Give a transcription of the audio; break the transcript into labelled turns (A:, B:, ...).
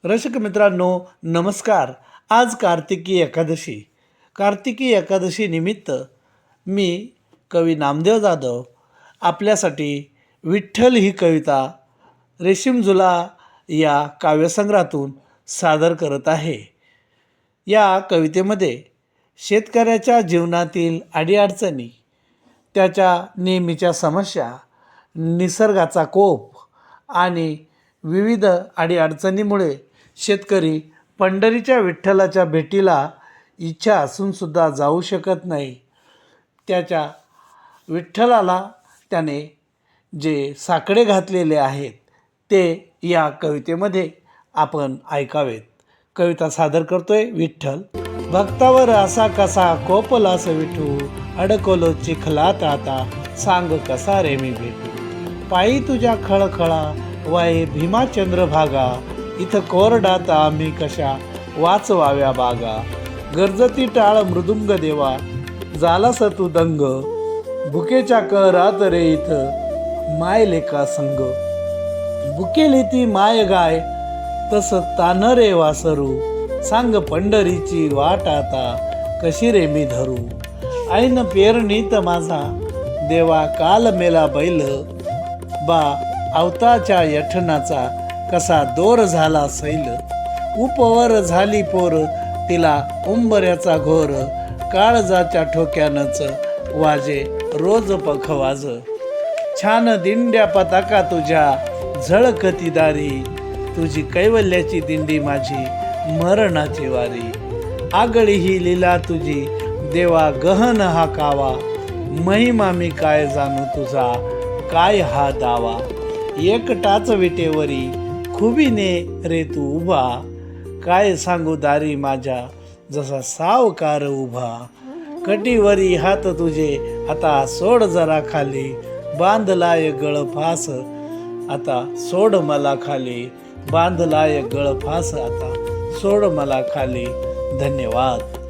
A: रसिक मित्रांनो नमस्कार. आज कार्तिकी एकादशी. कार्तिकी एकादशी निमित्त मी कवी नामदेव जाधव आपल्यासाठी विठ्ठल ही कविता रेशीम झुला या काव्यसंग्रहातून सादर करत आहे. या कवितेमध्ये शेतकऱ्याच्या जीवनातील अडीअडचणी, त्याच्या नेहमीच्या समस्या, निसर्गाचा कोप आणि विविध अडीअडचणीमुळे शेतकरी पंढरीच्या विठ्ठलाच्या भेटीला इच्छा असूनसुद्धा जाऊ शकत नाही. त्याच्या विठ्ठलाला त्याने जे साकडे घातलेले आहेत ते या कवितेमध्ये आपण ऐकावेत. कविता सादर करतोय विठ्ठल. भक्तावर असा कसा कोपलास विठू, अडकलो चिखलात आता सांग कसा रे मी भेटू. पायी तुझ्या खळखळा वाये भीमा चंद्रभागा, इथं कोरडात आम्ही कशा वाचवाव्या बागा. गरजती टाळ मृदुंग देवा, झालास तू दंग, भुकेच्या करात रे इथं माय लेका संग. भुकेली ती माय गाय तस तान रे वासरू, सांग पंढरीची वाट आता कशी रे मी धरू. ऐन पेरणीत माझा देवा काल मेला बैल, बा अवताच्या यठणाचा कसा दोर झाला सैल. उपवर झाली पोर तिला उंबऱ्याचा घोर, काळजाच्या ठोक्यानंच वाजे रोज पखवाज. छान दिंड्या पताका तुझ्या झळकती दारी, तुझी कैवल्याची दिंडी माझी मरणाची वारी. आगळी ही लीला तुझी देवा गहन हा कावा, महिमा मी काय जाणू तुझा काय हा दावा. एकटाच विटेवरी खुबीने रे तू उभा, काय सांगू दारी माझ्या जसा सावकार उभा. कटीवरी हात तुझे आता सोड जरा खाली, बांधलाय गळफास आता सोड मला खाली. बांधलाय गळफास आता सोड मला खाली. धन्यवाद.